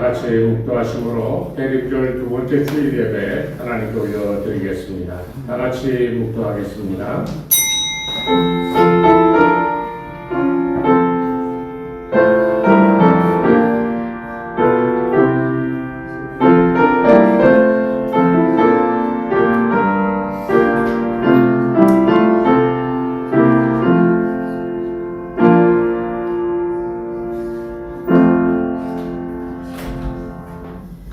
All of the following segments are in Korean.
같이 묵도하심으로 대림절 두 번째 주일 예배 하나님께 올려드리겠습니다. 다 같이 묵도하겠습니다.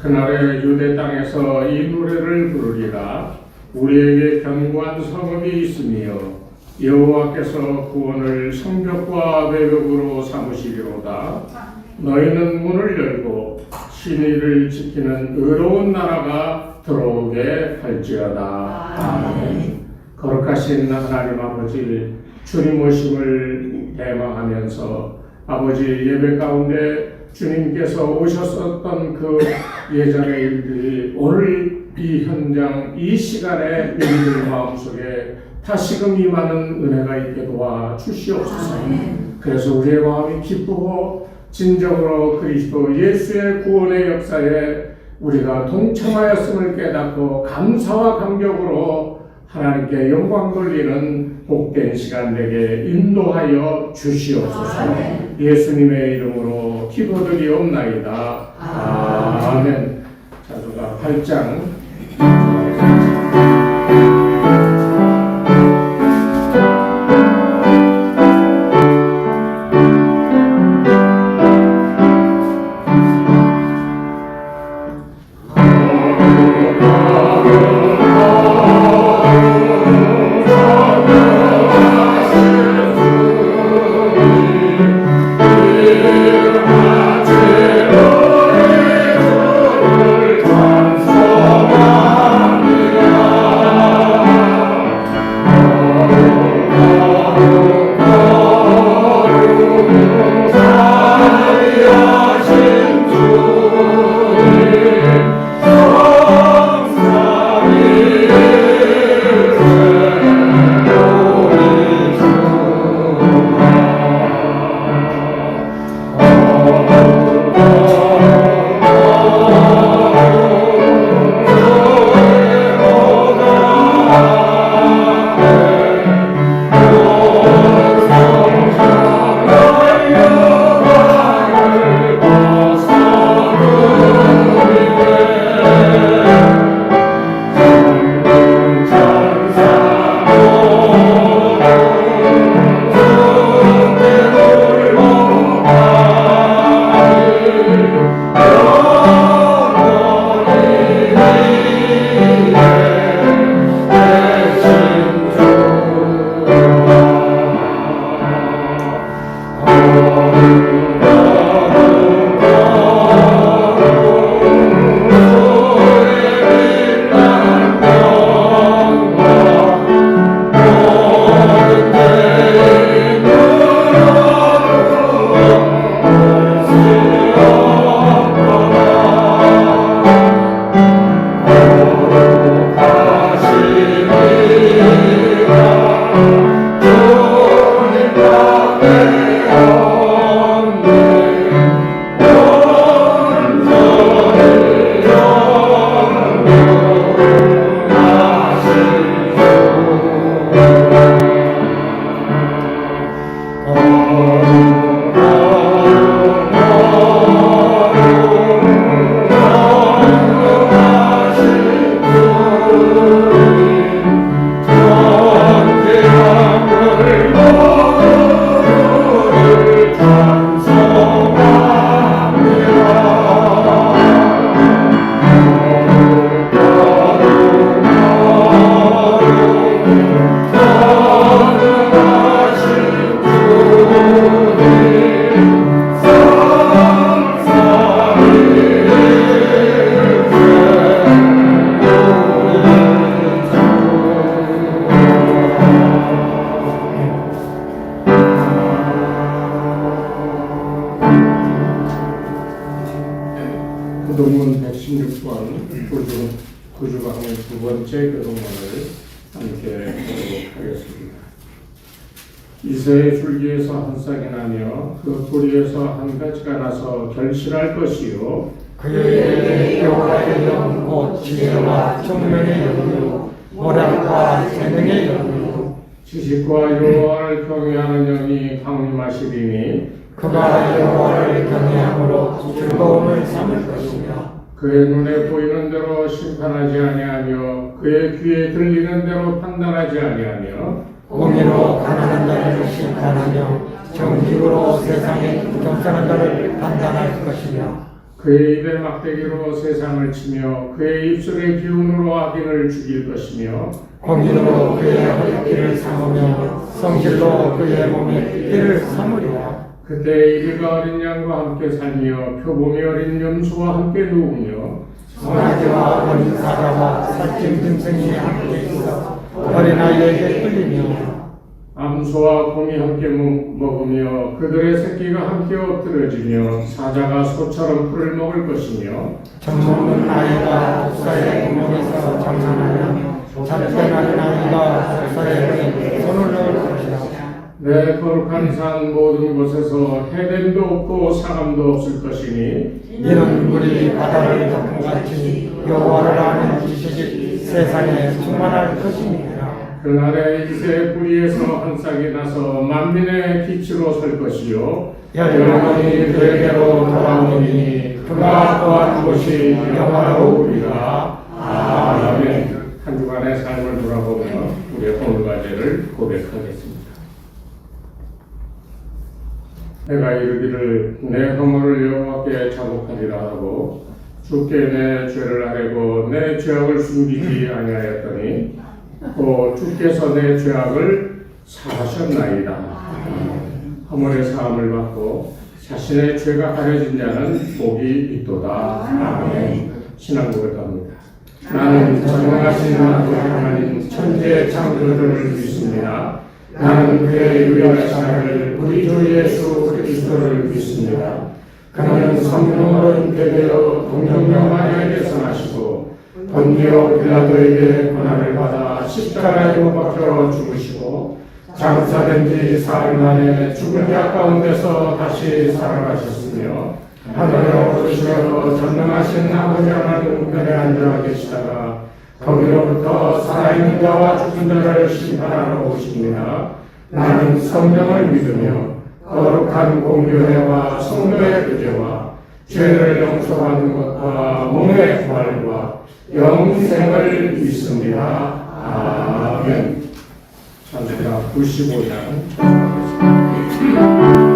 그날에 유대 땅에서 이 노래를 부르리라. 우리에게 견고한 성읍이 있으며 여호와께서 구원을 성벽과 외벽으로 삼으시리로다. 너희는 문을 열고 신의를 지키는 의로운 나라가 들어오게 할지어다. 아멘. 거룩하신 하나님 아버지, 주님 오심을 대망하면서 아버지 예배 가운데 주님께서 오셨었던 그 예전의 일들이 오늘 이 현장, 이 시간에 우리들 마음속에 다시금 임하는 은혜가 있게 도와 주시옵소서. 그래서 우리의 마음이 기쁘고 진정으로 그리스도 예수의 구원의 역사에 우리가 동참하였음을 깨닫고 감사와 감격으로 하나님께 영광 돌리는 복된 시간 되게 인도하여 주시옵소서. 예수님의 이름으로 기도드리옵나이다. 아멘. 자수가 8장 구독문 116번 구주강의 두 번째 교동문을 함께 보도록 하겠습니다. 이새의 줄기에서 한 쌍이 나며 그 뿌리에서 한 가지가 나서 결실할 것이요 그에게 여호와의 영 곧 지혜와 총명의 영이요 모략과 재능의 영이요 지식과 여호와를 경외하는 영이 강림하시리니 그가 여호와를 경외함으로 즐거움을 삼을 것이며 그의 눈에 보이는 대로 심판하지 아니하며 그의 귀에 들리는 대로 판단하지 아니하며 공의로 가난한 자를 심판하며 정직으로 세상에 겸손한 자를 판단할 것이며 그의 입에 막대기로 세상을 치며 그의 입술의 기운으로 악인을 죽일 것이며 공의로 그의 허리띠를 삼으며 성실로 그의 몸에 띠를 삼으리라. 그때 이리가 어린 양과 함께 살며 표범이 어린 염소와 함께 누우며 송아지와 어린 사자와 살찐 짐승이 함께 있어 어린아이에게 끌리며 암소와 곰이 함께 먹으며 그들의 새끼가 함께 엎드려지며 사자가 소처럼 풀을 먹을 것이며 젖먹는 아이가 독사의 구멍에서 장난하며 잡된 아이가 독사의 손을 넣을 것이다. 내 거룩한 산 모든 곳에서 해됨도 없고 사감도 없을 것이니 이는 물이 바다를 덮음같이 여호와를 아는 지식이 세상에 충만할 것이니라. 그날에 이새 뿌리에서 한 싹이 나서 만민의 기치로 설 것이요 영원히 그에게로 돌아오니 그가 거한 곳이 영화로우리라. 아멘. 한 주간의 삶을 돌아보며 우리의 오늘 과제를 고백하겠습니다. 내가 이르기를 내 허물을 여호와께 자복하리라 하고 주께 내 죄를 아뢰고 내 죄악을 숨기지 아니하였더니 또 주께서 내 죄악을 사하셨나이다. 허물의 사함을 받고 자신의 죄가 가려진 자는 복이 있도다. 아멘. 신앙 고백합니다. 나는 전능하신 하나님 천지의 창조주를 믿습니다. 나는 그의 유일하신 아들 우리 주 예수 그리스도를 믿습니다. 그는 성령으로 잉태되어 동정녀 마리아에게서 나시고 본디오 빌라도에게 고난을 받아 십자가에 못 박혀 죽으시고 장사된 지 사흘 만에 죽은 자 가운데서 다시 살아가셨으며 하늘에 오르시어 전능하신 아버지 하나님 우편에 앉아 계시다가 거기로부터 살아있는 자와 죽은 자를 심판하러 오십니다. 나는 성령을 믿으며 거룩한 공교회와 성도의 교제와 죄를 용서받는 것과 몸의 부활과 영생을 믿습니다. 아멘. 찬송가 95장 찬송하겠습니다.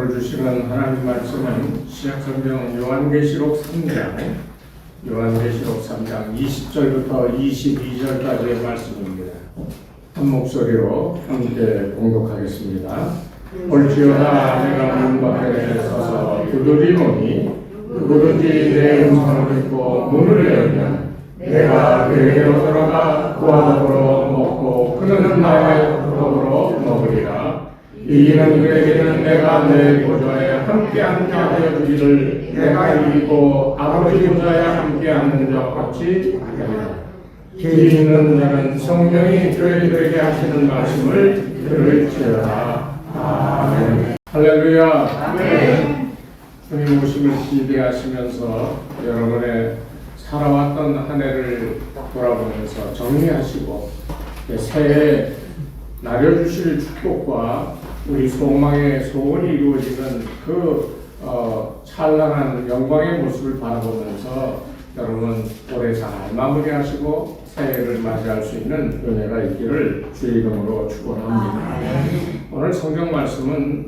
오늘 주시는 하나님 말씀은 신약성경 요한계시록 3장 20절부터 22절까지의 말씀입니다. 한 목소리로 함께 봉독하겠습니다. 볼지어다 내가 문 밖에 서서 두드리노니 누구든지 내 음성을 듣고 문을 열면 내가 그에게로 들어가 그와 더불어 먹고 그는 나와 더불어 먹으리라. 이기는 그에게는 내가 내 보좌에 함께 하여 주기를 내가 이기고 아버지 보좌에 함께 앉는 자 같이 하리라. 길 있는 자는 성령이 교회들에게 하시는 말씀을 들을지어다. 아멘. 할렐루야. 아멘. 주님 오심을 기대하시면서 여러분의 살아왔던 한 해를 돌아보면서 정리하시고 새해 나려주실 축복과 우리 소망의 소원이 이루어지는 그 찬란한 영광의 모습을 바라보면서 여러분 올해 잘 마무리하시고 새해를 맞이할 수 있는 은혜가 있기를 주의 이름으로 축원합니다. 오늘 성경 말씀은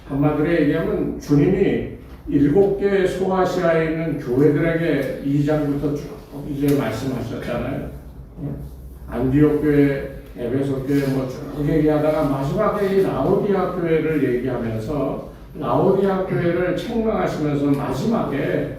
한마디로 얘기하면 주님이 7개 소아시아에 있는 교회들에게 2장부터 쭉 이제 말씀하셨잖아요. 안디옥 교회, 에베소 교회 쭉 얘기하다가 마지막에 이 라오디아 교회를 얘기하면서 라오디아 교회를 책망하시면서 마지막에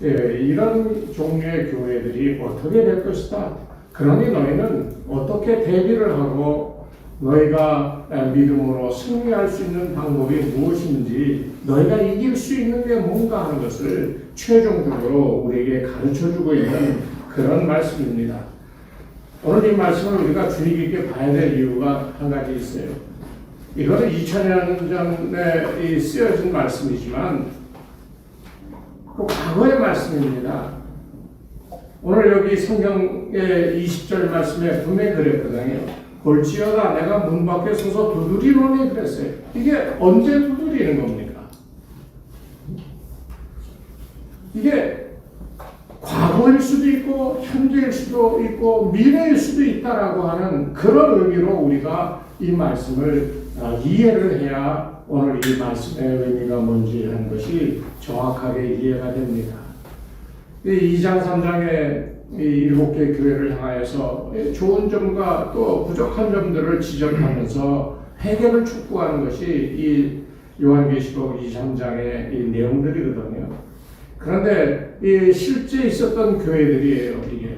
이런 종류의 교회들이 어떻게 될 것이다. 그러니 너희는 어떻게 대비를 하고 너희가 믿음으로 승리할 수 있는 방법이 무엇인지 너희가 이길 수 있는 게 뭔가 하는 것을 최종적으로 우리에게 가르쳐주고 있는 그런 말씀입니다. 오늘 이 말씀을 우리가 주의 깊게 봐야 될 이유가 한 가지 있어요. 이거는 2000년 전에 쓰여진 말씀이지만 그 과거의 말씀입니다. 오늘 여기 성경의 20절 말씀에 분명히 그랬거든요. 볼지어다 내가 문 밖에 서서 두드리노니 그랬어요. 이게 언제 두드리는 겁니까? 이게 과거일 수도 있고 현재일 수도 있고 미래일 수도 있다라고 하는 그런 의미로 우리가 이 말씀을 이해를 해야 오늘 이 말씀의 의미가 뭔지 하는 것이 정확하게 이해가 됩니다. 이 2장 3장의 이 7개 교회를 향하여서 좋은 점과 또 부족한 점들을 지적하면서 해결을 촉구하는 것이 이 요한계시록 2, 3장의 이 내용들이거든요. 그런데 이 실제 있었던 교회들이에요. 이게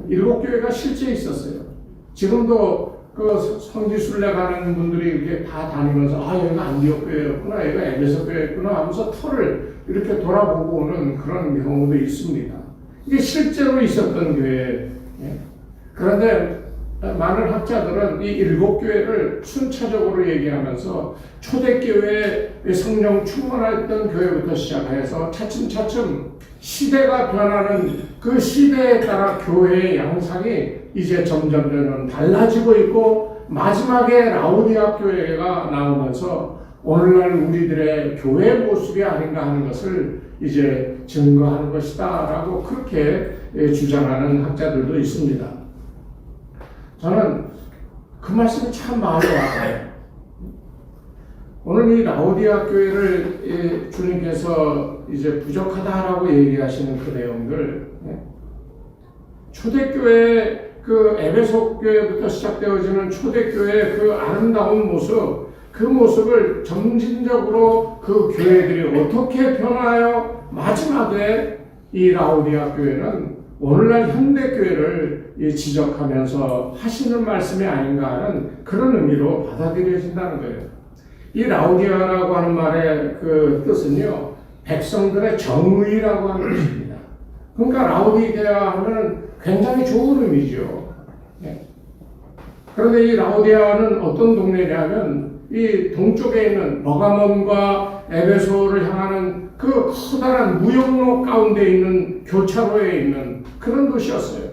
7교회가 실제 있었어요. 지금도 그 성지순례 가는 분들이 이렇게 다 다니면서 여기가 안디옥 교회였구나, 여기가 에베소 교회였구나 하면서 터를 이렇게 돌아보고 오는 그런 경우도 있습니다. 이게 실제로 있었던 교회. 그런데 많은 학자들은 이 7교회를 순차적으로 얘기하면서 초대교회의 성령 충만했던 교회부터 시작해서 차츰차츰 시대가 변하는 그 시대에 따라 교회의 양상이 이제 점점 달라지고 있고 마지막에 라오디아 교회가 나오면서 오늘날 우리들의 교회 모습이 아닌가 하는 것을 이제 증거하는 것이다 라고 그렇게 주장하는 학자들도 있습니다. 저는 그 말씀이 참 마음에 와닿아요. 오늘 이 라오디아 교회를 주님께서 이제 부족하다라고 얘기하시는 그 내용들, 초대교회 그 에베소 교회부터 시작되어지는 초대교회의 그 아름다운 모습, 그 모습을 점진적으로 그 교회들이 어떻게 변하여 마지막에 이 라오디아 교회는 오늘날 현대교회를 지적하면서 하시는 말씀이 아닌가 하는 그런 의미로 받아들여진다는 거예요. 이 라오디아라고 하는 말의 그 뜻은요, 백성들의 정의라고 하는 뜻입니다. 그러니까 라오디게아 하면 굉장히 좋은 의미죠. 그런데 이 라오디아는 어떤 동네냐면 이 동쪽에 있는 버가몬과 에베소를 향하는 그 커다란 무역로 가운데 있는 교차로에 있는 그런 도시였어요.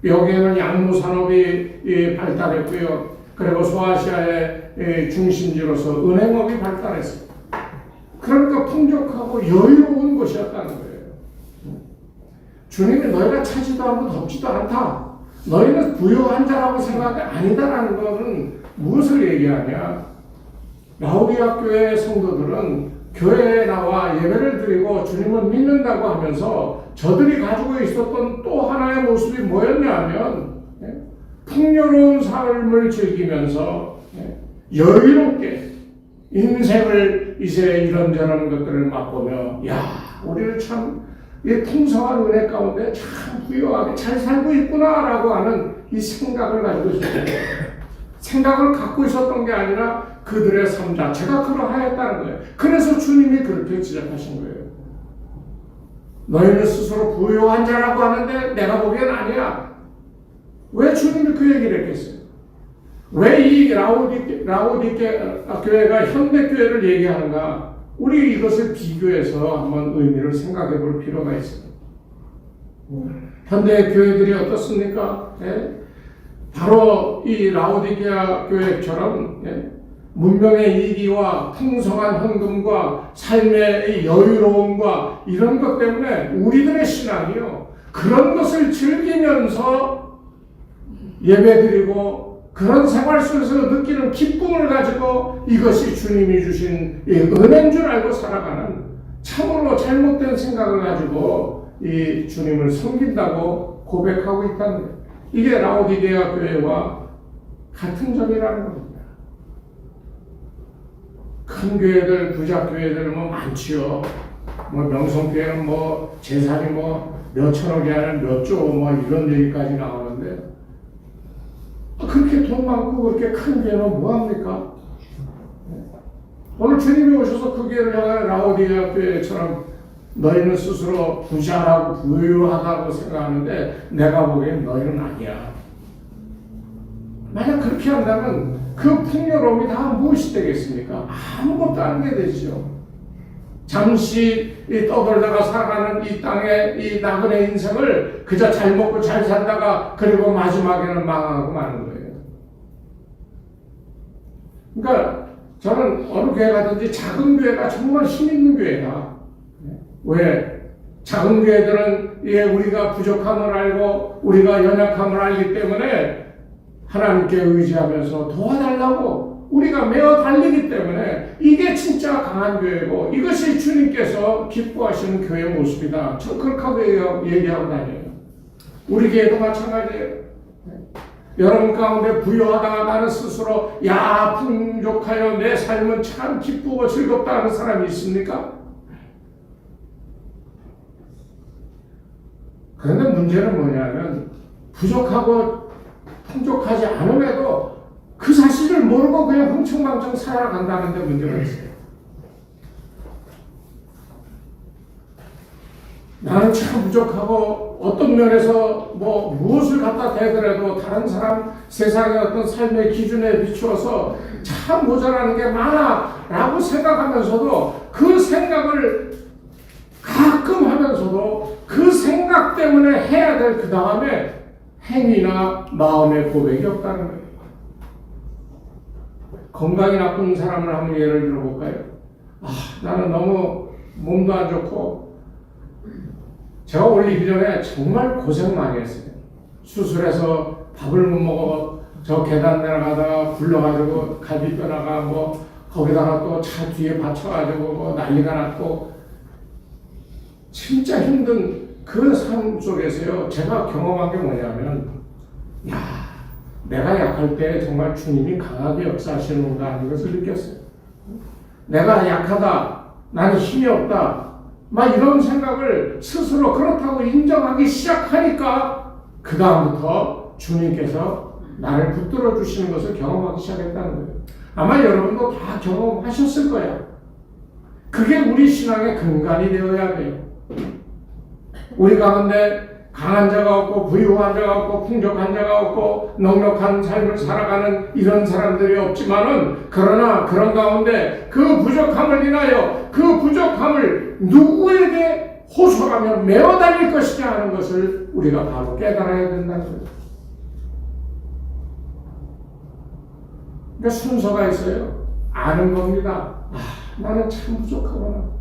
여기에는 양무 산업이 발달했고요. 그리고 소아시아의 중심지로서 은행업이 발달했어요. 그러니까 풍족하고 여유로운 곳이었다는 거예요. 주님이 너희가 차지도 않고 덥지도 않다. 너희는 부유한 자라고 생각이 아니다라는 것은 무엇을 얘기하냐? 라오디아 교회 성도들은 교회에 나와 예배를 드리고 주님을 믿는다고 하면서 저들이 가지고 있었던 또 하나의 모습이 뭐였냐면 풍요로운 삶을 즐기면서 여유롭게 인생을 이제 이런저런 것들을 맛보며 야 우리는 참 이 풍성한 은혜 가운데 참 부유하게 잘 살고 있구나라고 하는 이 생각을 가지고 있었던 거예요. 생각을 갖고 있었던 게 아니라 그들의 삶 자체가 그러하였다는 거예요. 그래서 주님이 그렇게 지적하신 거예요. 너희는 스스로 부유한 자라고 하는데 내가 보기엔 아니야. 왜 주님이 그 얘기를 했겠어요? 왜 이 라오디게 교회가 현대교회를 얘기하는가? 우리 이것을 비교해서 한번 의미를 생각해 볼 필요가 있어요. 현대 교회들이 어떻습니까? 바로 이 라오디게아 교회처럼 문명의 이기와 풍성한 헌금과 삶의 여유로움과 이런 것 때문에 우리들의 신앙이요. 그런 것을 즐기면서 예배드리고 그런 생활 속에서 느끼는 기쁨을 가지고 이것이 주님이 주신 은혜인 줄 알고 살아가는 참으로 잘못된 생각을 가지고 이 주님을 섬긴다고 고백하고 있다는 거예요. 이게 라오디게아 교회와 같은 점이라는 겁니다. 큰 교회들, 부자 교회들 뭐 많지요. 뭐 명성교회는 뭐 재산이 뭐 몇천억이 아니라 몇 조 뭐 이런 얘기까지 나오는데 그렇게 돈 많고 그렇게 큰 교회는 뭐합니까? 오늘 주님이 오셔서 그 교회를 향해 라오디게아 교회처럼 너희는 스스로 부자라고 부유하다고 생각하는데 내가 보기엔 너희는 아니야. 만약 그렇게 한다면 그 풍요로움이 다 무엇이 되겠습니까? 아무것도 안 되죠. 잠시 떠돌다가 살아가는 이 땅의 이 나그네 인생을 그저 잘 먹고 잘 살다가 그리고 마지막에는 망하고 마는 거예요. 그러니까 저는 어느 교회 가든지 작은 교회가 정말 힘있는 교회다. 왜? 작은 교회들은 우리가 부족함을 알고 우리가 연약함을 알기 때문에 하나님께 의지하면서 도와달라고 우리가 매어 달리기 때문에 이게 진짜 강한 교회고 이것이 주님께서 기뻐하시는 교회 모습이다. 저 그렇게 얘기하고 다녀요. 우리 교회도 마찬가지예요. 여러분 가운데 부유하다가 나는 스스로 야 풍족하여 내 삶은 참 기쁘고 즐겁다 하는 사람이 있습니까? 그런데 문제는 뭐냐면 부족하고 풍족하지 않음에도 그 사실을 모르고 그냥 흥청망청 살아간다는 데 문제가 있어요. 나는 참 부족하고 어떤 면에서 뭐 무엇을 갖다 대더라도 다른 사람 세상의 어떤 삶의 기준에 비추어서 참 모자라는 게 많아 라고 생각하면서도 그 생각을 가끔 하면서도 그 생각 때문에 해야 될 그 다음에 행위나 마음의 고백이 없다는 거예요. 건강이 나쁜 사람을 한번 예를 들어볼까요? 나는 너무 몸도 안 좋고 제가 올 1년에 정말 고생 많이 했어요. 수술해서 밥을 못 먹어 저 계단 내려가다가 굴러가지고 갈비뼈나가 뭐 거기다가 또 차 뒤에 받쳐가지고 뭐 난리가 났고 진짜 힘든 그 삶 속에서요 제가 경험한 게 뭐냐면 내가 약할 때 정말 주님이 강하게 역사하시는구나 하는 것을 느꼈어요. 내가 약하다, 나는 힘이 없다 막 이런 생각을 스스로 그렇다고 인정하기 시작하니까 그 다음부터 주님께서 나를 붙들어 주시는 것을 경험하기 시작했다는 거예요. 아마 여러분도 다 경험하셨을 거예요. 그게 우리 신앙의 근간이 되어야 돼요. 우리 가운데 강한 자가 없고 부유한 자가 없고 풍족한 자가 없고 넉넉한 삶을 살아가는 이런 사람들이 없지만은 그러나 그런 가운데 그 부족함을 인하여 그 부족함을 누구에게 호소하며 메어 달릴 것이냐 하는 것을 우리가 바로 깨달아야 된다는 거예요. 그러니까 순서가 있어요. 아는 겁니다. 나는 참 부족하구나.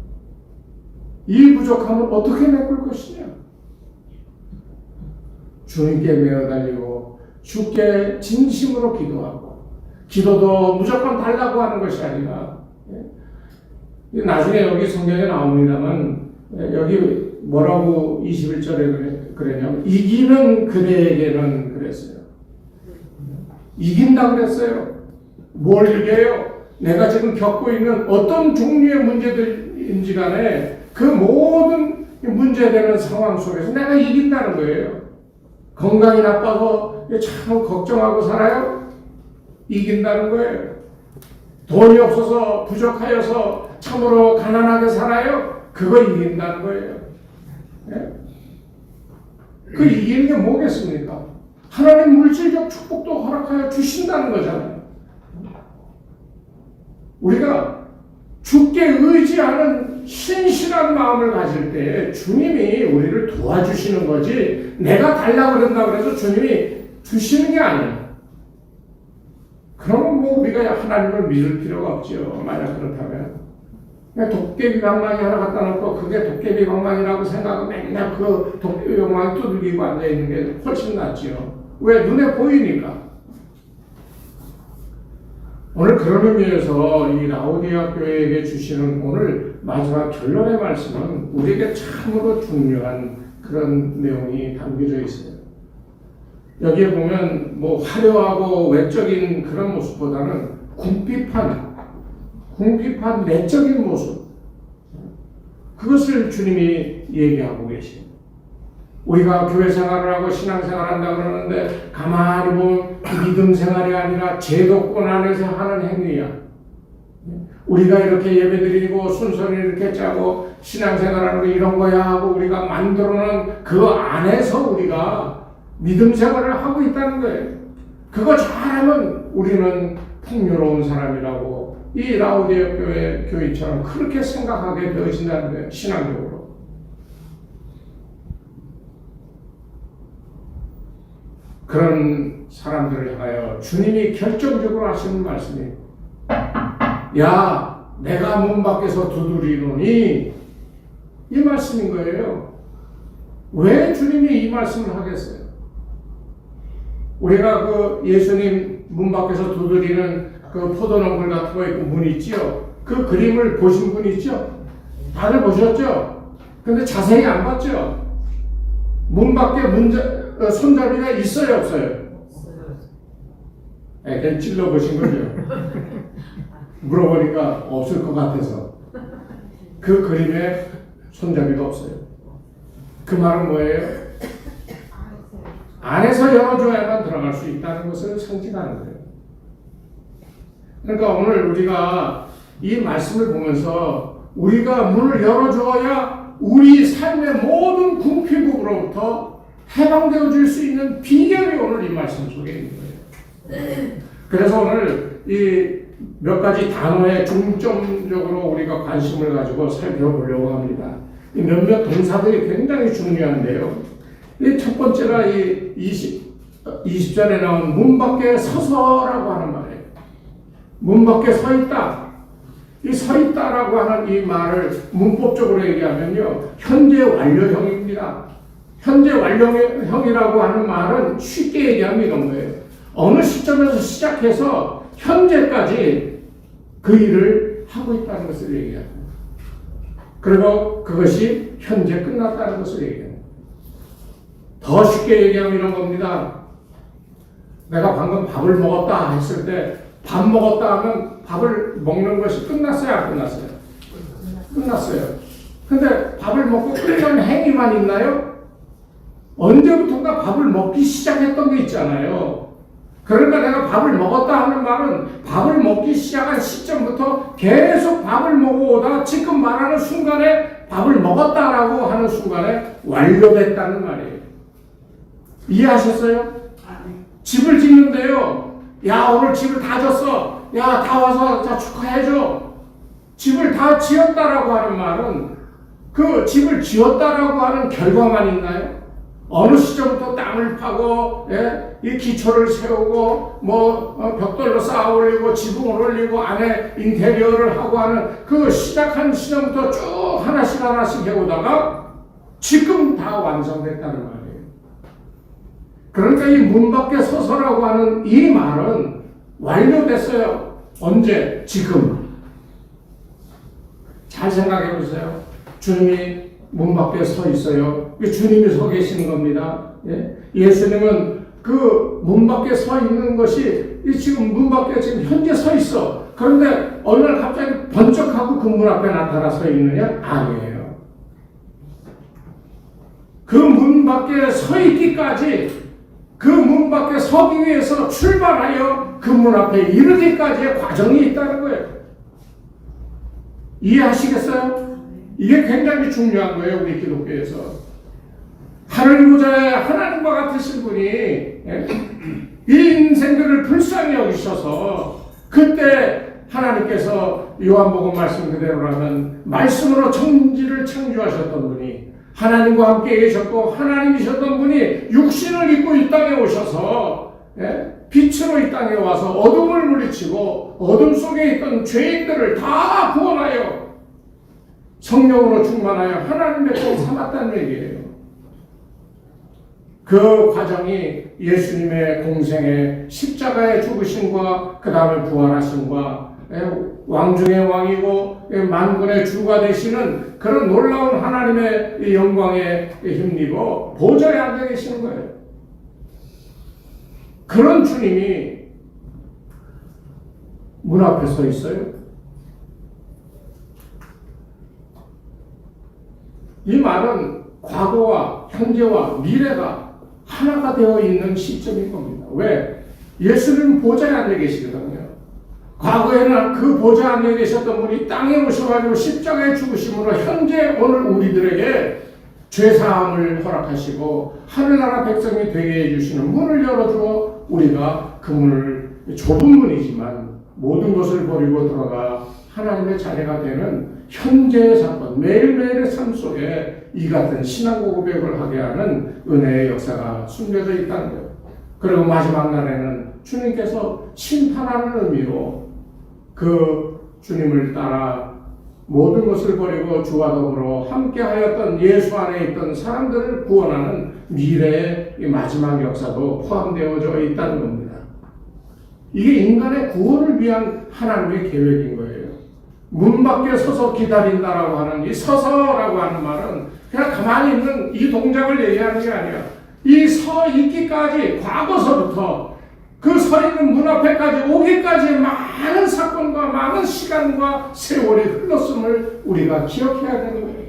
이 부족함을 어떻게 메꿀 것이냐. 주님께 메어 달리고 주께 진심으로 기도하고 기도도 무조건 달라고 하는 것이 아니라 나중에 여기 성경에 나옵니다만 여기 뭐라고 21절에 그랬냐면 이기는 그대에게는 그랬어요. 이긴다 그랬어요. 뭘 이겨요? 내가 지금 겪고 있는 어떤 종류의 문제들인지 간에 그 모든 문제되는 상황 속에서 내가 이긴다는 거예요. 건강이 나빠서 참 걱정하고 살아요? 이긴다는 거예요. 돈이 없어서 부족하여서 참으로 가난하게 살아요? 그거 이긴다는 거예요. 네? 그 이기는 게 뭐겠습니까? 하나님 물질적 축복도 허락하여 주신다는 거잖아요. 우리가 주께 의지하는 신실한 마음을 가질 때 주님이 우리를 도와주시는 거지 내가 달라고 그런다고 해서 주님이 주시는 게 아니에요. 그러면 뭐 우리가 하나님을 믿을 필요가 없죠. 만약 그렇다면. 그냥 도깨비 방망이 하나 갖다 놓고 그게 도깨비 방망이라고 생각하고 맨날 그 도깨비 방망이 두들기고 앉아있는 게 훨씬 낫지요. 왜? 눈에 보이니까. 오늘 그런 의미에서 이 라오디아 교회에게 주시는 오늘 마지막 결론의 말씀은 우리에게 참으로 중요한 그런 내용이 담겨져 있어요. 여기에 보면 뭐 화려하고 외적인 그런 모습보다는 궁핍한 내적인 모습, 그것을 주님이 얘기하고 계십니다. 우리가 교회 생활을 하고 신앙 생활을 한다고 그러는데 가만히 보면 믿음 생활이 아니라 제도권 안에서 하는 행위야. 우리가 이렇게 예배드리고 순서를 이렇게 짜고 신앙 생활하는 거 이런 거야 하고 우리가 만들어놓은 그 안에서 우리가 믿음 생활을 하고 있다는 거예요. 그거 잘하면 우리는 풍요로운 사람이라고 이 라오디아 교회 교인처럼 그렇게 생각하게 되어진다는 거예요. 신앙적으로. 그런 사람들을 향하여 주님이 결정적으로 하시는 말씀이 야 내가 문 밖에서 두드리노니 이 말씀인 거예요. 왜 주님이 이 말씀을 하겠어요? 우리가 그 예수님 문 밖에서 두드리는 그 포도나무 같은 거 있고 문 있죠? 그 그림을 보신 분 있죠? 다들 보셨죠? 근데 자세히 안 봤죠? 문 밖에 손잡이가 있어요, 없어요? 그냥 찔러보신 거죠. 물어보니까 없을 것 같아서. 그 그림에 손잡이가 없어요. 그 말은 뭐예요? 안에서 열어줘야만 들어갈 수 있다는 것을 상징하는 거예요. 그러니까 오늘 우리가 이 말씀을 보면서 우리가 문을 열어줘야 우리 삶의 모든 궁핍으로부터 해방되어 줄 수 있는 비결이 오늘 이 말씀 속에 있는 거예요. 그래서 오늘 이 몇 가지 단어에 중점적으로 우리가 관심을 가지고 살펴보려고 합니다. 이 몇몇 동사들이 굉장히 중요한데요. 이 첫 번째가 이 20절에 나온 문 밖에 서서라고 하는 말이에요. 문 밖에 서 있다. 이 서 있다라고 하는 이 말을 문법적으로 얘기하면요. 현재 완료형입니다. 현재 완료형이라고 하는 말은 쉽게 얘기하면 이런 거예요. 어느 시점에서 시작해서 현재까지 그 일을 하고 있다는 것을 얘기합니다. 그리고 그것이 현재 끝났다는 것을 얘기합니다. 더 쉽게 얘기하면 이런 겁니다. 내가 방금 밥을 먹었다 했을 때 밥 먹었다 하면 밥을 먹는 것이 끝났어요? 안 끝났어요? 끝났어요. 근데 밥을 먹고 끝난 행위만 있나요? 언제부턴가 밥을 먹기 시작했던 게 있잖아요. 그러니까 내가 밥을 먹었다 하는 말은 밥을 먹기 시작한 시점부터 계속 밥을 먹어오다 지금 말하는 순간에 밥을 먹었다라고 하는 순간에 완료됐다는 말이에요. 이해하셨어요? 집을 짓는데요. 야 오늘 집을 다 졌어. 야 다 와서 자 축하해줘. 집을 다 지었다라고 하는 말은 그 집을 지었다라고 하는 결과만 있나요? 어느 시점부터 땅을 파고 이 기초를 세우고 벽돌로 쌓아 올리고 지붕을 올리고 안에 인테리어를 하고 하는 그 시작한 시점부터 쭉 하나씩 해오다가 지금 다 완성됐다는 말이에요. 그러니까 이 문 밖에 서서라고 하는 이 말은 완료됐어요. 언제? 지금 잘 생각해 보세요. 주님이 문 밖에 서 있어요. 주님이 서 계시는 겁니다. 예? 예수님은 그 문 밖에 서 있는 것이 지금 문 밖에 지금 현재 서 있어. 그런데 어느 날 갑자기 번쩍하고 그 문 앞에 나타나 서 있느냐? 아니에요. 그 문 밖에 서 있기까지, 그 문 밖에 서기 위해서 출발하여 그 문 앞에 이르기까지의 과정이 있다는 거예요. 이해하시겠어요? 이게 굉장히 중요한 거예요, 우리 기독교에서. 하늘 보좌에 하나님과 같으신 분이 이 인생들을 불쌍히 여기셔서 그때 하나님께서 요한복음 말씀 그대로라면 말씀으로 천지를 창조하셨던 분이, 하나님과 함께 계셨고 하나님이셨던 분이 육신을 입고 이 땅에 오셔서 빛으로 이 땅에 와서 어둠을 물리치고 어둠 속에 있던 죄인들을 다 구원하여 성령으로 충만하여 하나님의 종 삼았다는 얘기예요. 그 과정이 예수님의 공생의 십자가의 죽으심과 그 다음에 부활하심과 왕 중의 왕이고 만군의 주가 되시는 그런 놀라운 하나님의 영광에 힘입어 보좌에 앉아 계시는 거예요. 그런 주님이 문 앞에 서 있어요. 이 말은 과거와 현재와 미래가 하나가 되어 있는 시점인 겁니다. 왜? 예수님은 보좌에 앉아 계시거든요. 과거에는 그 보좌 안에 계셨던 분이 땅에 오셔가지고 십자가에 죽으심으로 현재 오늘 우리들에게 죄사함을 허락하시고 하늘나라 백성이 되게 해주시는 문을 열어주어 우리가 그 문을, 좁은 문이지만 모든 것을 버리고 들어가 하나님의 자녀가 되는 현재의 사건, 매일매일의 삶 속에 이 같은 신앙 고백을 하게 하는 은혜의 역사가 숨겨져 있다는 거예요. 그리고 마지막 날에는 주님께서 심판하는 의미로 그 주님을 따라 모든 것을 버리고 주와 더불어 함께하였던 예수 안에 있던 사람들을 구원하는 미래의 이 마지막 역사도 포함되어져 있다는 겁니다. 이게 인간의 구원을 위한 하나님의 계획인 거예요. 문 밖에 서서 기다린다라고 하는 이 서서라고 하는 말은 그냥 가만히 있는 이 동작을 얘기하는 게 아니야. 이 서 있기까지 과거서부터 그 서 있는 문 앞에까지 오기까지 많은 사건과 많은 시간과 세월이 흘렀음을 우리가 기억해야 되는 거예요.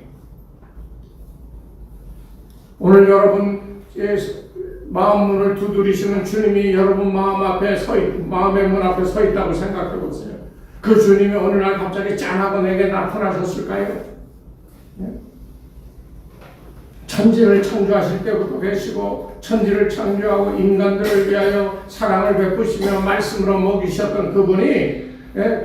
오늘 여러분 마음 문을 두드리시는 주님이 여러분 마음의 문 앞에 서 있다고 생각해 보세요. 그 주님이 어느 날 갑자기 짠하고 내게 나타나셨을까요? 천지를 창조하실 때부터 계시고 천지를 창조하고 인간들을 위하여 사랑을 베푸시며 말씀으로 먹이셨던 그분이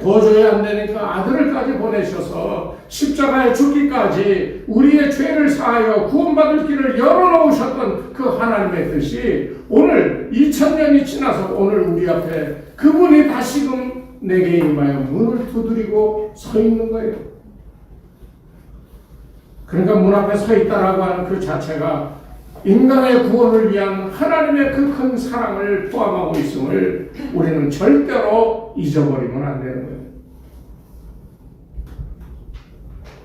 도저히 안 되니까 아들을까지 보내셔서 십자가에 죽기까지 우리의 죄를 사하여 구원받을 길을 열어놓으셨던 그 하나님의 뜻이 오늘 2000년이 지나서 오늘 우리 앞에 그분이 다시금 내게 임하여 문을 두드리고 서 있는 거예요. 그러니까 문 앞에 서 있다라고 하는 그 자체가 인간의 구원을 위한 하나님의 그 큰 사랑을 포함하고 있음을 우리는 절대로 잊어버리면 안 되는 거예요.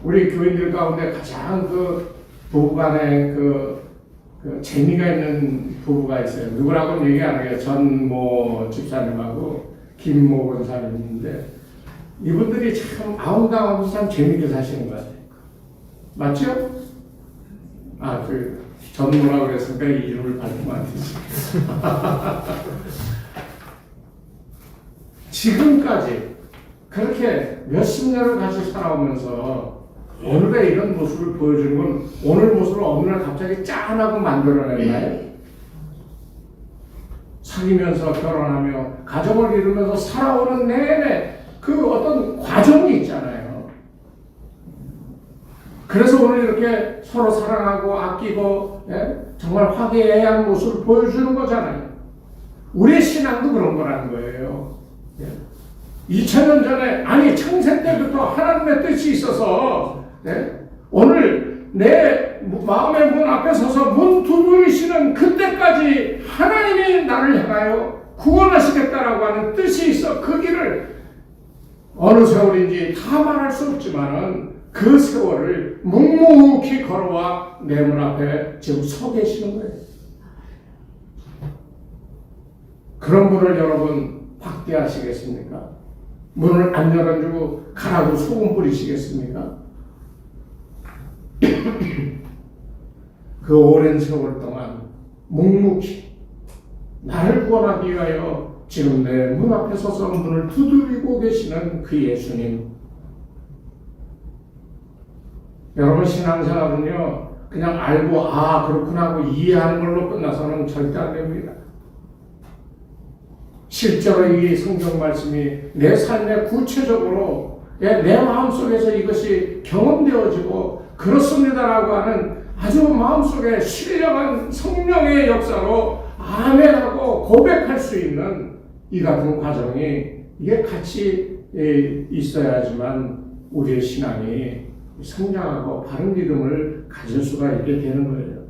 우리 교인들 가운데 가장 그 부부간에 그 재미가 있는 부부가 있어요. 누구라고는 얘기 안 해요. 전모 집사님하고 김모 권사님인데 이분들이 참 아웅다웅하면서 참 재미있게 사시는 것 같아요. 맞죠? 전모라고 그랬으니까 이름을 밝히면 안 되지. 지금까지 그렇게 몇십 년을 같이 살아오면서 오늘의 이런 모습을 보여주는 건 오늘 모습을 어느 날 갑자기 짠하고 만들어냈나요? 사귀면서 결혼하며 가정을 이루면서 살아오는 내내 그 어떤 과정이 있잖아요. 그래서 오늘 이렇게 서로 사랑하고 아끼고 정말 화기애애한 모습을 보여주는 거잖아요. 우리의 신앙도 그런 거라는 거예요. 2000년 전에 아니 창세 때부터 하나님의 뜻이 있어서 오늘 내 마음의 문 앞에 서서 문 두드리시는 그때까지 하나님이 나를 향하여 구원하시겠다라고 하는 뜻이 있어 그 길을 어느 세월인지 다 말할 수 없지만은 그 세월을 묵묵히 걸어와 내 문 앞에 지금 서 계시는 거예요. 그런 분을 여러분 박대하시겠습니까? 문을 안 열어주고 가라고 소금 뿌리시겠습니까? 그 오랜 세월 동안 묵묵히 나를 구원하기 위하여 지금 내 문 앞에 서서 문을 두드리고 계시는 그 예수님. 여러분 신앙생활은요 그냥 알고 아 그렇구나 하고 이해하는 걸로 끝나서는 절대 안 됩니다. 실제로 이 성경 말씀이 내 삶에 구체적으로 내 마음속에서 이것이 경험되어지고 그렇습니다라고 하는 아주 마음속에 신령한 성령의 역사로 아멘하고 고백할 수 있는 이 같은 과정이 이게 같이 있어야지만 우리의 신앙이 성장하고 바른 믿음을 가질 수가 있게 되는 거예요.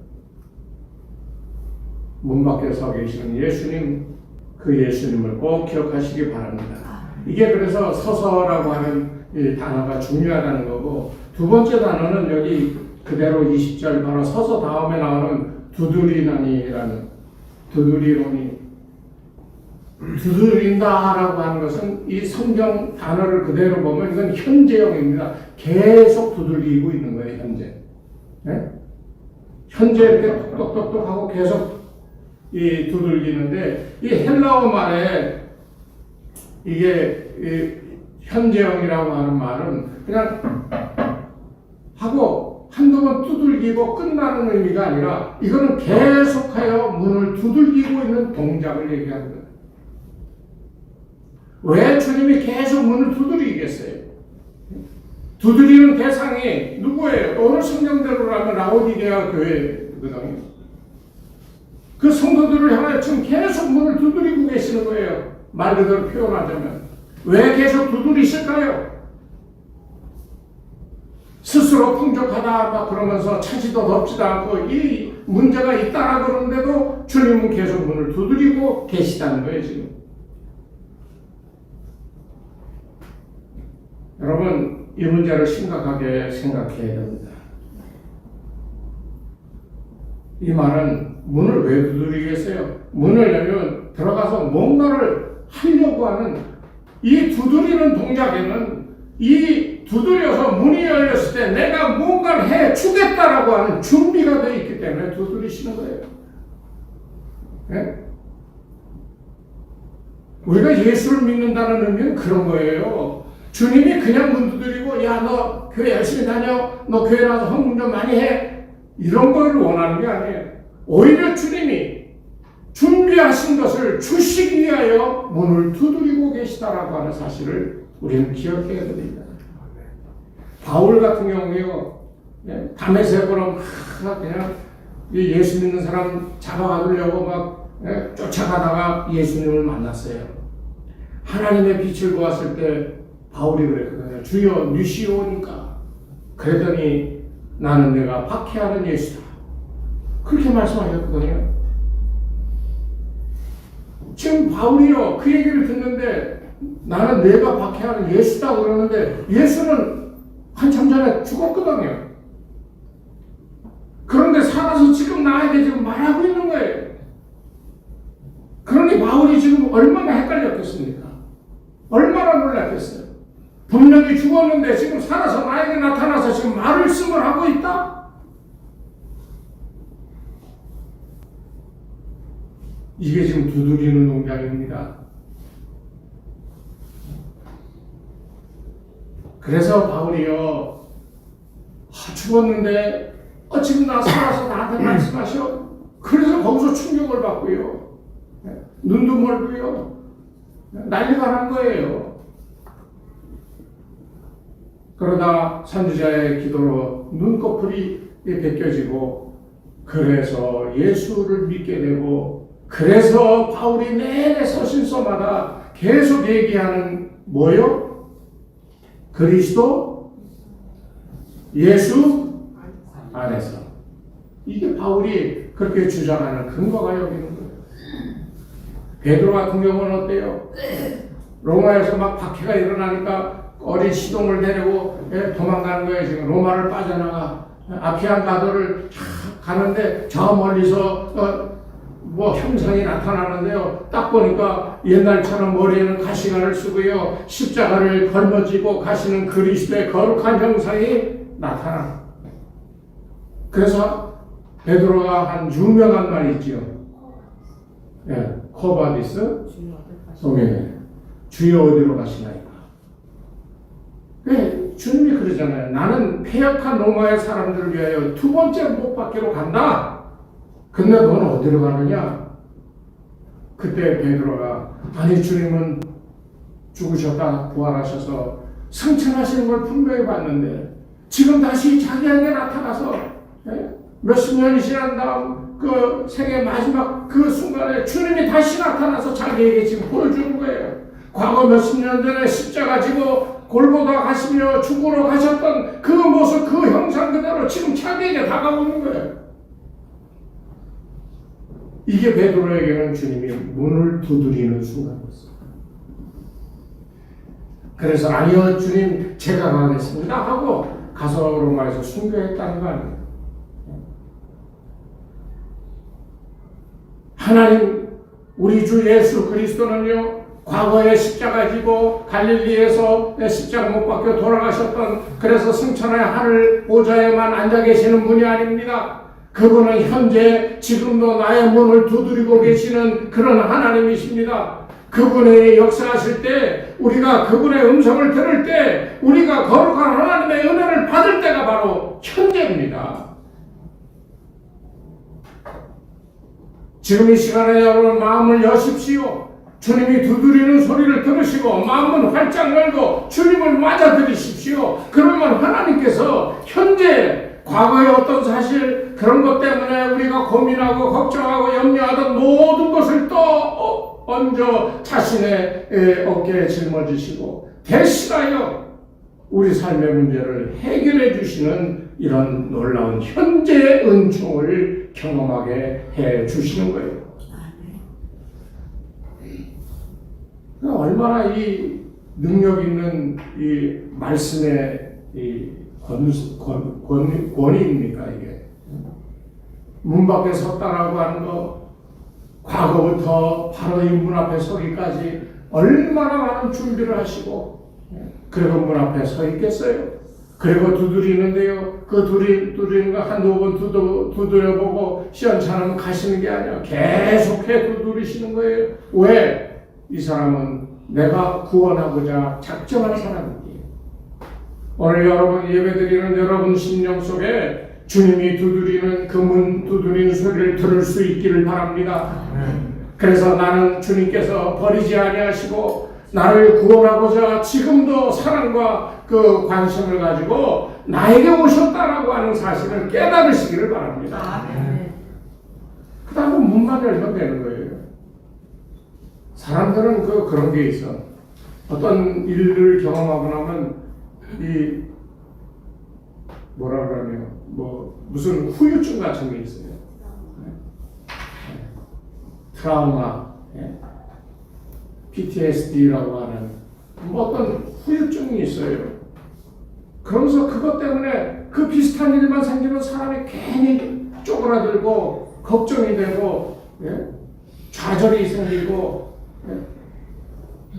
문 밖에 서 계시는 예수님, 그 예수님을 꼭 기억하시기 바랍니다. 이게 그래서 서서라고 하는 이 단어가 중요하다는 거고, 두 번째 단어는 여기 그대로 20절 바로 서서 다음에 나오는 두드리나니라는 두드리노니 두드린다라고 하는 것은 이 성경 단어를 그대로 보면 이건 현재형입니다. 계속 두들기고 있는 거예요, 현재. 네? 현재 이렇게 똑똑똑똑 하고 계속 이 두들기는데 이 헬라어 말에 이게 이 현재형이라고 하는 말은 그냥 하고 한두 번 두들기고 끝나는 의미가 아니라 이거는 계속하여 문을 두들기고 있는 동작을 얘기하는 거예요. 왜 주님이 계속 문을 두드리겠어요? 두드리는 대상이 누구예요? 오늘 성경대로라면 라오디게아 교회거든요. 그 성도들을 향하여 지금 계속 문을 두드리고 계시는 거예요. 말 그대로 표현하자면. 왜 계속 두드리실까요? 스스로 풍족하다 막 그러면서 차지도 덥지도 않고 이 문제가 있다라 그러는데도 주님은 계속 문을 두드리고 계시다는 거예요, 지금. 여러분, 이 문제를 심각하게 생각해야 됩니다. 이 말은 문을 왜 두드리겠어요? 문을 열면 들어가서 뭔가를 하려고 하는 이 두드리는 동작에는 이 두드려서 문이 열렸을 때 내가 뭔가를 해 주겠다라고 하는 준비가 되어 있기 때문에 두드리시는 거예요. 네? 우리가 예수를 믿는다는 의미는 그런 거예요. 주님이 그냥 문 두드리고 야 너 교회 열심히 다녀, 너 교회 나와서 헌금 좀 많이 해, 이런 걸 원하는 게 아니에요. 오히려 주님이 준비하신 것을 주시기 위하여 문을 두드리고 계시다라고 하는 사실을 우리는 기억해야 됩니다. 바울 같은 경우에요, 다메섹으로 그냥 예수 믿는 사람 잡아가려고 막 쫓아가다가 예수님을 만났어요. 하나님의 빛을 보았을 때 바울이 그랬거든요. 주여 누시오니까. 그랬더니 나는 내가 박해하는 예수다. 그렇게 말씀하셨거든요. 지금 바울이요 그 얘기를 듣는데 나는 내가 박해하는 예수다 그러는데 예수는 한참 전에 죽었거든요. 그런데 살아서 지금 나에게 지금 말하고 있는 거예요. 그러니 바울이 지금 얼마나 헷갈렸겠습니까? 얼마나 놀랐겠어요? 분명히 죽었는데 지금 살아서 나에게 나타나서 지금 말씀을 하고 있다? 이게 지금 두드리는 동작입니다. 그래서 바울이요, 죽었는데 지금 나 살아서 나한테 말씀하셔? 그래서 거기서 충격을 받고요, 눈도 멀고요, 난리가 난 거예요. 그러다 선지자의 기도로 눈꺼풀이 벗겨지고 그래서 예수를 믿게 되고, 그래서 바울이 내내 서신서마다 계속 얘기하는 뭐요? 그리스도 예수 안에서. 이게 바울이 그렇게 주장하는 근거가 여기 있는 거예요. 베드로 같은 경우는 어때요? 로마에서 막 박해가 일어나니까 어린 시동을 데리고 도망가는 거예요. 지금 로마를 빠져나가 아피안 가도를 가는데 저 멀리서 뭐 형상이 나타나는데요. 딱 보니까 옛날처럼 머리에는 가시관을 쓰고요. 십자가를 걸머쥐고 가시는 그리스도의 거룩한 형상이 나타나. 그래서 베드로가 한 유명한 말이 있지요. 예, 코바디스 동행해. 주여 어디로 가시나이까. 예, 주님이 그러잖아요. 나는 패역한 로마의 사람들을 위하여 두 번째 못 박기로 간다. 근데 너는 어디로 가느냐? 그때 베드로가 아니 주님은 죽으셨다 부활하셔서 승천하시는 걸 분명히 봤는데 지금 다시 자기에게 나타나서 몇십 년이 지난 다음 그 생애 마지막 그 순간에 주님이 다시 나타나서 자기에게 지금 보여주는 거예요. 과거 몇십 년 전에 십자가 지고 골고다 가시며 죽으러 가셨던 그 모습 그 형상 그대로 지금 자기에게 다가오는 거예요. 이게 베드로에게는 주님이 문을 두드리는 순간이었어요. 그래서 아니요 주님 제가 가겠습니다 하고 가서 로마에서 순교했다는 거 아니에요. 하나님 우리 주 예수 그리스도는요 과거에 십자가 지고 갈릴리에서 십자가 못 박혀 돌아가셨던 그래서 승천의 하늘 보좌에만 앉아 계시는 분이 아닙니다. 그분은 현재 지금도 나의 문을 두드리고 계시는 그런 하나님이십니다. 그분의 역사하실 때 우리가 그분의 음성을 들을 때 우리가 거룩한 하나님의 은혜를 받을 때가 바로 현재입니다. 지금 이 시간에 여러분 마음을 여십시오. 주님이 두드리는 소리를 들으시고 마음은 활짝 열고 주님을 맞아들이십시오. 그러면 하나님께서 현재 과거의 어떤 사실 그런 것 때문에 우리가 고민하고 걱정하고 염려하던 모든 것을 또 얹어 자신의 어깨에 짊어지시고 대신하여 우리 삶의 문제를 해결해 주시는 이런 놀라운 현재의 은총을 경험하게 해 주시는 거예요. 얼마나 이 능력 있는 이 말씀의 이 권위입니까 이게. 문 밖에 섰다라고 하는 거 과거부터 바로 이 문 앞에 서기까지 얼마나 많은 준비를 하시고 그리고 문 앞에 서 있겠어요. 그리고 두드리는데요. 그 두드리는 거 한두 번 두드려보고 시원찮으면 가시는 게 아니라 계속해 두드리시는 거예요. 왜? 이 사람은 내가 구원하고자 작정한 사람이에요. 오늘 여러분 예배드리는 여러분 심령 속에 주님이 두드리는 그 문 두드리는 소리를 들을 수 있기를 바랍니다. 그래서 나는 주님께서 버리지 아니하시고 나를 구원하고자 지금도 사랑과 그 관심을 가지고 나에게 오셨다라고 하는 사실을 깨달으시기를 바랍니다. 그 다음에 문만 열면 되는 거예요. 사람들은 그런 게 있어. 어떤 일을 경험하고 나면 이 뭐라 그러냐 무슨 후유증 같은 게 있어요. 트라우마, PTSD라고 하는 어떤 후유증이 있어요. 그러면서 그것 때문에 그 비슷한 일만 생기면 사람이 괜히 쪼그라들고 걱정이 되고 좌절이 생기고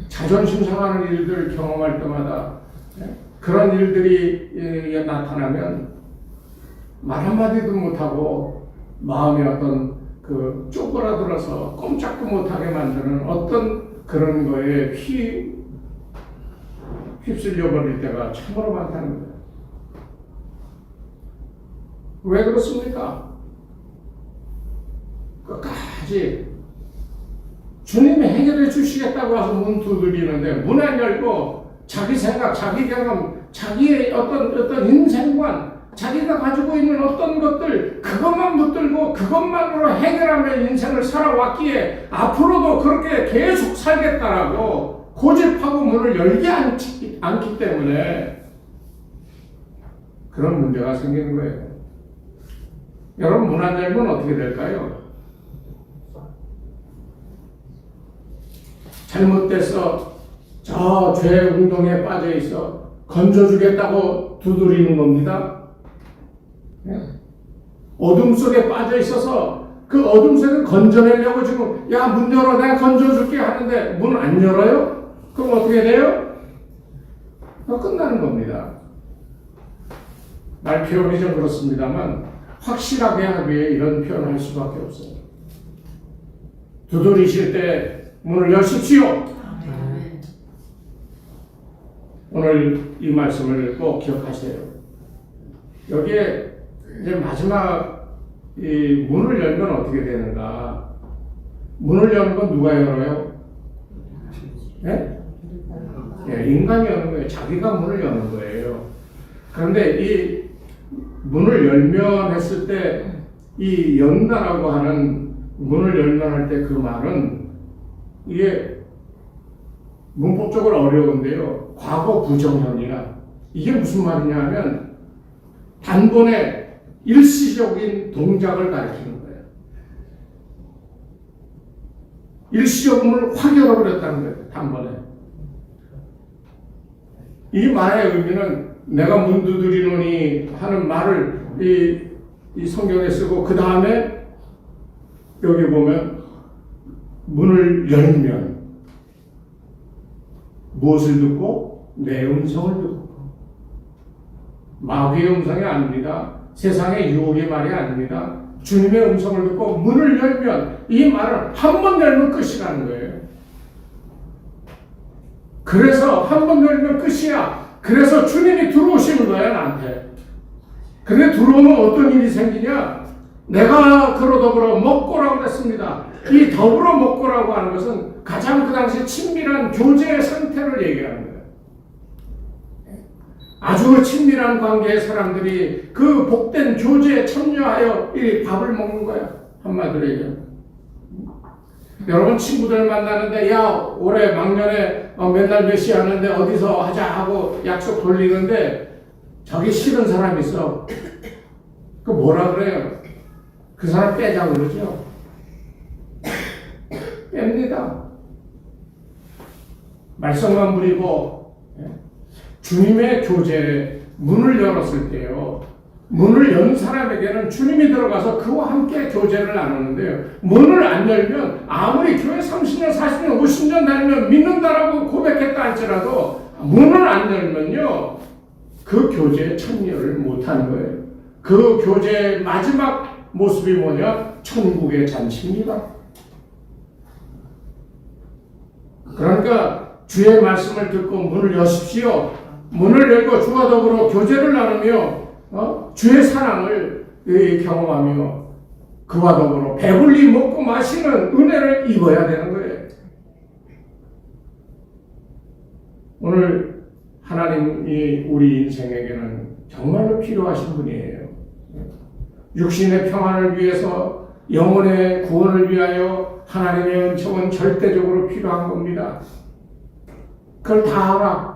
자존심 상하는 일들 경험할 때마다 그런 일들이 나타나면 말 한마디도 못하고 마음에 어떤 그 쪼그라들어서 꼼짝도 못하게 만드는 어떤 그런 거에 휩쓸려 버릴 때가 참으로 많다는 거예요. 왜 그렇습니까? 끝까지 주님이 해결해 주시겠다고 와서 문 두드리는데 문 안 열고 자기 생각, 자기 경험, 자기의 어떤 인생관, 자기가 가지고 있는 어떤 것들 그것만 붙들고 그것만으로 해결하며 인생을 살아왔기에 앞으로도 그렇게 계속 살겠다라고 고집하고 문을 열지 않기 때문에 그런 문제가 생기는 거예요. 여러분 문 안 열면 어떻게 될까요? 잘못돼서 저 죄 운동에 빠져 있어 건져주겠다고 두드리는 겁니다. 어둠 속에 빠져 있어서 그 어둠 속에 건져내려고 지금 야 문 열어 내가 건져줄게 하는데 문 안 열어요? 그럼 어떻게 돼요? 끝나는 겁니다. 말 표현이 좀 그렇습니다만 확실하게 하기 위해 이런 표현을 할 수밖에 없어요. 두드리실 때 문을 여십시오. 오늘 이 말씀을 꼭 기억하세요. 여기에 이제 마지막 이 문을 열면 어떻게 되는가? 문을 여는 건 누가 열어요? 네? 네, 인간이 여는 거예요. 자기가 문을 여는 거예요. 그런데 이 문을 열면 했을 때 이 연다라고 하는 문을 열면 할 때 그 말은 이게 문법적으로 어려운데요. 과거 부정형이야. 이게 무슨 말이냐 하면 단번에 일시적인 동작을 가리키는 거예요. 일시적 문을 확 열어버렸다는 거예요. 단번에. 이 말의 의미는 내가 문 두드리노니 하는 말을 이 성경에 쓰고 그 다음에 여기 보면 문을 열면 무엇을 듣고? 내 음성을 듣고. 마귀의 음성이 아닙니다. 세상의 유혹의 말이 아닙니다. 주님의 음성을 듣고 문을 열면 이 말은 한 번 열면 끝이라는 거예요. 그래서 한 번 열면 끝이야. 그래서 주님이 들어오시는 거야 나한테. 근데 들어오면 어떤 일이 생기냐? 내가 더불어 먹고라고 그랬습니다. 이 더불어 먹고라고 하는 것은 가장 그 당시 친밀한 교제의 상태를 얘기하는 거예요. 아주 친밀한 관계의 사람들이 그 복된 교제에 참여하여 이 밥을 먹는 거야. 한마디로 얘기하면. 여러분 친구들 만나는데 야 올해 막년에 맨날 몇 시 하는데 어디서 하자 하고 약속 돌리는데 저기 싫은 사람 있어. 그 뭐라 그래요? 그 사람 빼자 그러죠. 뺍니다. 말썽만 부리고 주님의 교제에 문을 열었을 때요. 문을 연 사람에게는 주님이 들어가서 그와 함께 교제를 나누는데요. 문을 안 열면 아무리 교회 30년, 40년, 50년 다니면 믿는다라고 고백했다 할지라도 문을 안 열면요. 그 교제에 참여를 못하는 거예요. 그 교제의 마지막 모습이 뭐냐? 천국의 잔치입니다. 그러니까 주의 말씀을 듣고 문을 여십시오. 문을 열고 주와 더불어 교제를 나누며 주의 사랑을 경험하며 그와 더불어 배불리 먹고 마시는 은혜를 입어야 되는 거예요. 오늘 하나님이 우리 인생에게는 정말로 필요하신 분이에요. 육신의 평안을 위해서 영혼의 구원을 위하여 하나님의 은총은 절대적으로 필요한 겁니다. 그걸 다 알아.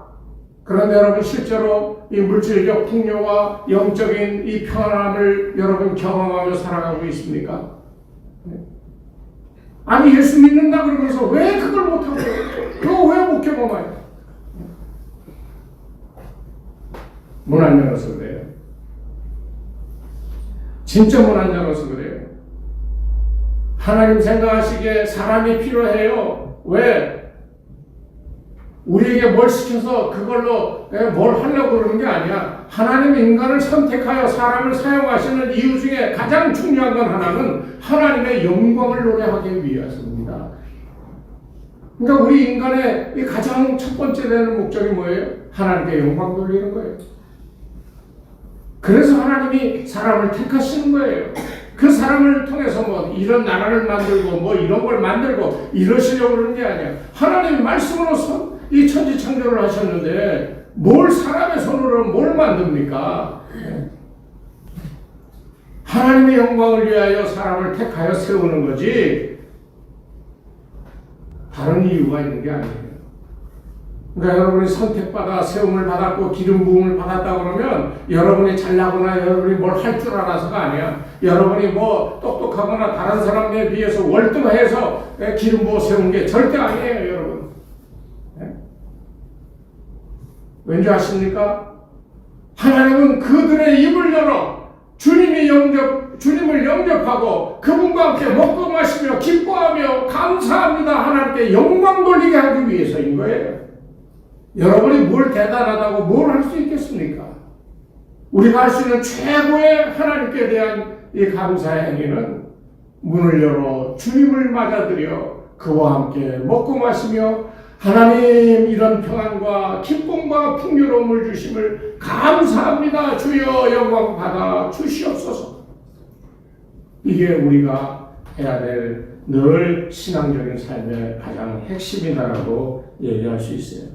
그런데 여러분 실제로 이 물질적 풍요와 영적인 이 평안함을 여러분 경험하며 살아가고 있습니까? 아니 예수 믿는다 그러면서 왜 그걸 못하고 그거 왜 못 경험해요? 문 안 열어서 그래요. 진짜 문 안 열어서 그래요. 하나님 생각하시기에 사람이 필요해요. 왜? 우리에게 뭘 시켜서 그걸로 뭘 하려고 그러는 게 아니야. 하나님의 인간을 선택하여 사람을 사용하시는 이유 중에 가장 중요한 건 하나는 하나님의 영광을 노래하기 위해서입니다. 그러니까 우리 인간의 가장 첫 번째 되는 목적이 뭐예요? 하나님께 영광 돌리는 거예요. 그래서 하나님이 사람을 택하시는 거예요. 그 사람을 통해서 뭐 이런 나라를 만들고 뭐 이런 걸 만들고 이러시려고 그러는 게 아니야. 하나님이 말씀으로서 이 천지 창조를 하셨는데 뭘 사람의 손으로 뭘 만듭니까? 하나님의 영광을 위하여 사람을 택하여 세우는 거지 다른 이유가 있는 게 아니에요. 그러니까 여러분이 선택받아 세움을 받았고 기름 부음을 받았다 그러면 여러분이 잘나거나 여러분이 뭘 할 줄 알아서가 아니야. 여러분이 뭐 똑똑하거나 다른 사람에 비해서 월등해서 기름 부어 세운 게 절대 아니에요, 여러분. 왠지 아십니까? 하나님은 그들의 입을 열어 주님을 영접하고 그분과 함께 먹고 마시며 기뻐하며 감사합니다. 하나님께 영광 돌리게 하기 위해서인 거예요. 여러분이 뭘 대단하다고 뭘 할 수 있겠습니까? 우리가 할 수 있는 최고의 하나님께 대한 이 감사의 행위는 문을 열어 주님을 맞아들여 그와 함께 먹고 마시며 하나님 이런 평안과 기쁨과 풍요로움을 주심을 감사합니다. 주여 영광 받아 주시옵소서. 이게 우리가 해야 될 늘 신앙적인 삶의 가장 핵심이다라고 얘기할 수 있어요.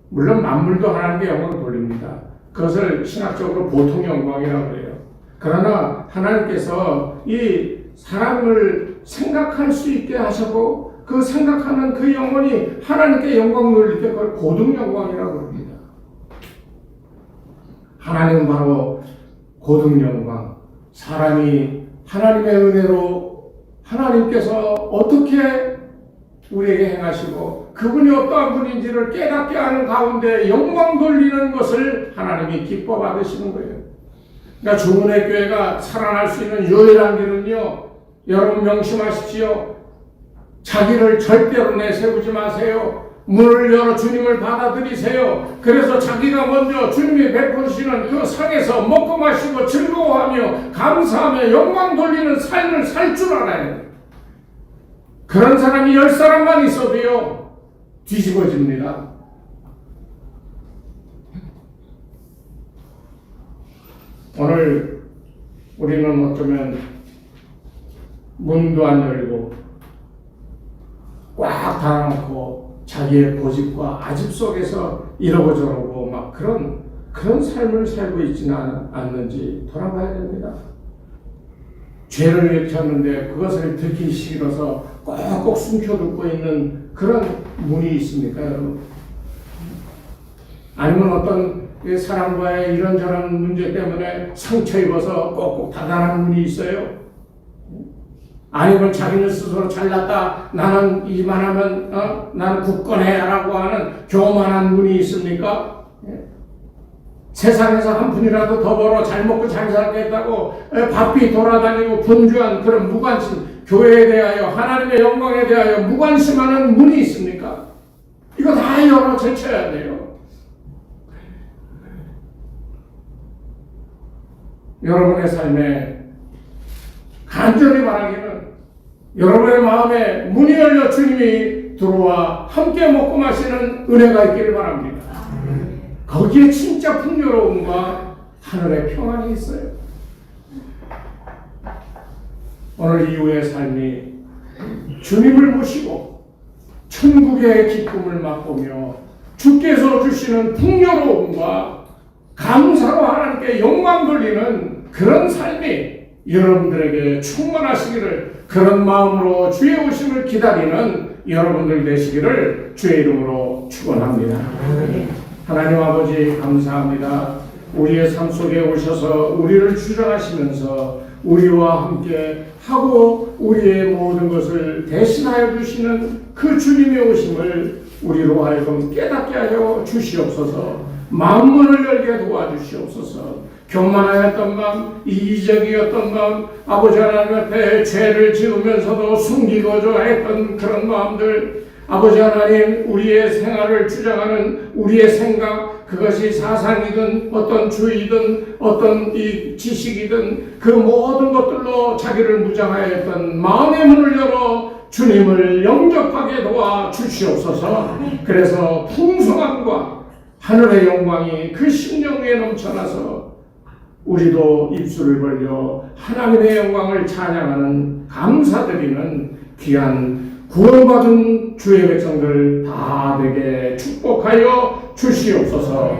물론 만물도 하나님께 영광을 돌립니다. 그것을 신학적으로 보통 영광이라고 해요. 그러나 하나님께서 이 사람을 생각할 수 있게 하셨고 그 생각하는 그 영혼이 하나님께 영광 돌릴 때 그걸 고등 영광이라고 합니다. 하나님은 바로 고등 영광. 사람이 하나님의 은혜로 하나님께서 어떻게 우리에게 행하시고 그분이 어떠한 분인지를 깨닫게 하는 가운데 영광 돌리는 것을 하나님이 기뻐 받으시는 거예요. 그러니까 주문의 교회가 살아날 수 있는 유일한 길은요, 여러분 명심하십시오. 자기를 절대로 내세우지 마세요. 문을 열어 주님을 받아들이세요. 그래서 자기가 먼저 주님이 베푸시는 그 상에서 먹고 마시고 즐거워하며 감사하며 영광 돌리는 삶을 살 줄 알아요. 그런 사람이 10사람만 있어도요 뒤집어집니다. 오늘 우리는 어쩌면 문도 안 열고 꽉 닫아놓고 자기의 고집과 아집 속에서 이러고 저러고 막 그런 삶을 살고 있지는 않는지 돌아봐야 됩니다. 죄를 일으켰는데 그것을 듣기 싫어서 꼭꼭 숨겨두고 있는 그런 문이 있습니까, 여러분? 아니면 어떤 사람과의 이런저런 문제 때문에 상처 입어서 꼭꼭 닫아놓은 문이 있어요? 아니면 자기는 스스로 잘났다, 나는 이만하면 나는 굳건해 라고 하는 교만한 문이 있습니까? 세상에서 한 푼이라도 더 벌어 잘 먹고 잘 살겠다고 바삐 돌아다니고 분주한 그런 무관심, 교회에 대하여 하나님의 영광에 대하여 무관심하는 문이 있습니까? 이거 다 열어 제쳐야 돼요. 여러분의 삶에 간절히 바라기는 여러분의 마음에 문이 열려 주님이 들어와 함께 먹고 마시는 은혜가 있기를 바랍니다. 거기에 진짜 풍요로움과 하늘의 평안이 있어요. 오늘 이후의 삶이 주님을 모시고 천국의 기쁨을 맛보며 주께서 주시는 풍요로움과 감사로 하나님께 영광 돌리는 그런 삶이 여러분들에게 충만하시기를, 그런 마음으로 주의 오심을 기다리는 여러분들 되시기를 주의 이름으로 축원합니다. 하나님 아버지 감사합니다. 우리의 삶 속에 오셔서 우리를 주장하시면서 우리와 함께 하고 우리의 모든 것을 대신하여 주시는 그 주님의 오심을 우리로 하여금 깨닫게 하여 주시옵소서. 마음문을 열게 도와주시옵소서. 교만하였던 마음, 이기적이었던 마음, 아버지 하나님 앞에 죄를 지으면서도 숨기고자 했던 그런 마음들, 아버지 하나님, 우리의 생활을 주장하는 우리의 생각, 그것이 사상이든 어떤 주의든 어떤 이 지식이든 그 모든 것들로 자기를 무장하여 했던 마음의 문을 열어 주님을 영접하게 도와 주시옵소서. 그래서 풍성함과 하늘의 영광이 그 심령 위에 넘쳐나서 우리도 입술을 벌려 하나님의 영광을 찬양하는, 감사드리는 귀한 구원받은 주의 백성들 다 되게 축복하여 주시옵소서.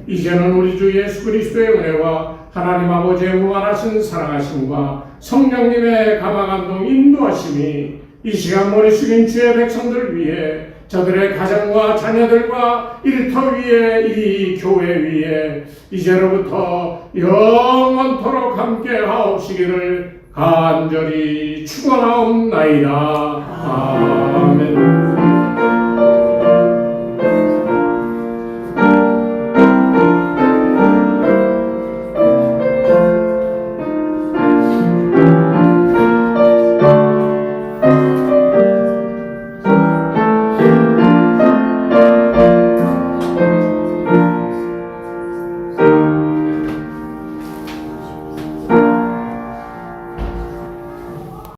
이제는 우리 주 예수 그리스도의 은혜와 하나님 아버지의 무한하신 사랑하심과 성령님의 감화감동 인도하심이 이 시간 머리 숙인 주의 백성들 위해, 저들의 가정과 자녀들과 일터 위에, 이 교회 위에 이제로부터 영원토록 함께 하옵시기를 간절히 축원하옵나이다. 아멘.